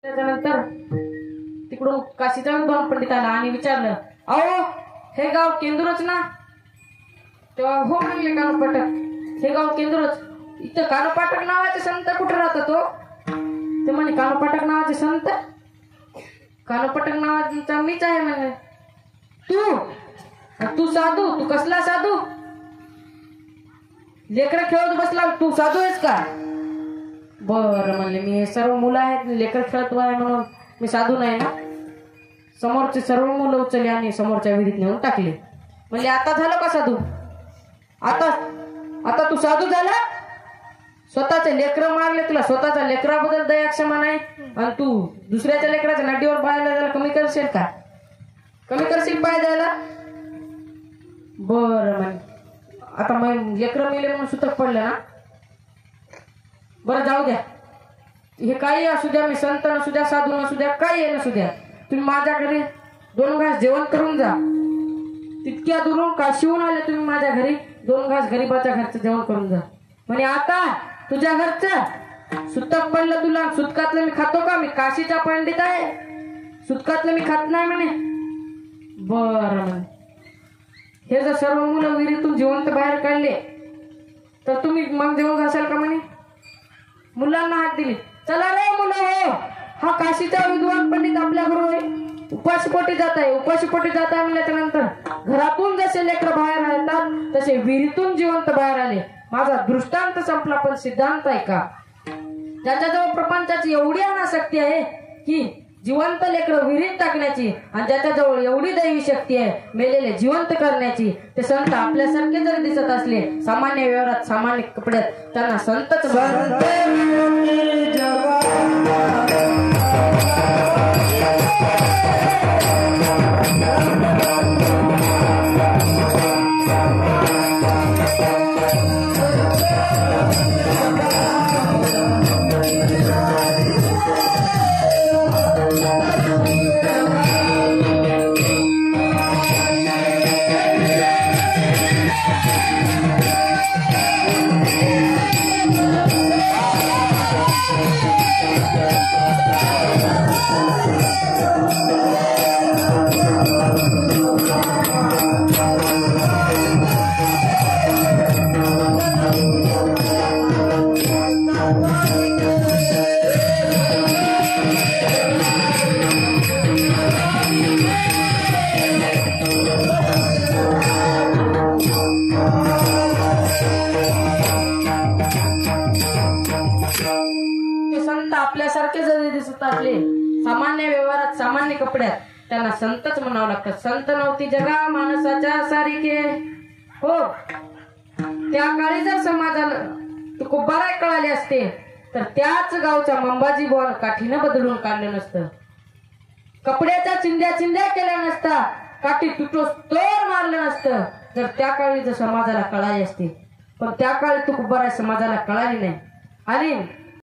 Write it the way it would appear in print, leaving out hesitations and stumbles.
त्यानंतर तिकडून काशीचा दोन पंडित आला आणि विचारलं, अहो हे गाव केंदूरच ना? तेव्हा हो म्हणले कानोपाटक, हे गाव केंदूरच. इथं कानोपाटक नावाचे संत कुठे राहतात तो? ते म्हणे कानोपाटक नावाचे संत? कानोपाटक नावाचा मीच आहे म्हणे. तू साधू? तू कसला साधू? लेकर खेळत बसला, तू साधू आहेस का? बरं म्हणले, मी सर्व मुलं आहेत, लेकर खेळत आहे म्हणून मी साधू नाही ना. समोरचे सर्व मुलं उचलले आणि समोरच्या विहिरीत नेऊन टाकले. म्हणजे आता झालं का साधू? आता तू साधू झाला? स्वतःचे लेकरं मारले, तुला स्वतःच्या लेकराबद्दल दया क्षमा नाही आणि तू दुसऱ्याच्या लेकराच्या नडीवर पाय द्यायला कमी करशील का? कमी करशील पाय द्यायला? बरं म्हणे, आता मग लेकरं मेले म्हणून सुतक पडलं ना. बरं जाऊ द्या, हे काही असू द्या, मी संत नसू द्या, साधू नसू द्या, काही नसू द्या, तुम्ही माझ्या घरी 2 घास जेवण करून जा. तितक्या दुरून काशीहून आले तुम्ही माझ्या घरी, 2 घास गरीबाच्या घरचं जेवण करून जा. म्हणे आता तुझ्या घरचं सुतक पडलं तुला, सुतकातलं मी खातो का? मी काशीचा पंडित आहे, सुतकातलं मी खात नाही म्हणे. बरं म्हणे, हे जर सर्व मुलं विहिरीतून जिवंत बाहेर काढले तर तुम्ही मग जेवण घासाल का म्हणे? मुलांना हात दिली, चला रे मुलं, हो हा काशीचा विद्वान पंडित आपल्या बरोबर उपाशीपोटी जात आहे. उपाशीपोटी जात आहे म्हणल्याच्या नंतर घरातून जसे लेकर बाहेर येतात तसे विहिरीतून जिवंत बाहेर आले. माझा दृष्टांत संपला, पण सिद्धांत आहे का? ज्याच्याजवळ प्रपंचाची एवढी अनासक्ती आहे की जिवंत लेकर विहिरीत टाकण्याची, आणि ज्याच्याजवळ एवढी दैवी शक्ती आहे मेलेले जिवंत करण्याची, ते संत आपल्यासारखे जरी दिसत असले सामान्य व्यवहारात सामान्य कपड्यात, त्यांना संतच आपल्यासारखे जरी दिसत असले सामान्य व्यवहारात सामान्य कपड्यात, त्यांना संतच म्हणावं लागतं. संत नव्हती जगा माणसाच्या सारिखे. हो, त्या काळी जर समाजाला तुकोबाराय कळाले असते तर त्याच गावच्या मंबाजी बुवा काठीनं बदलून काढलं नसतं, कपड्याच्या चिंध्या केल्या नसता, काठी तुटोस तोर मारलं नसतं, जर त्या काळी जर समाजाला कळाली असते. पण त्या काळी तुकोबाराय समाजाला कळाली नाही आणि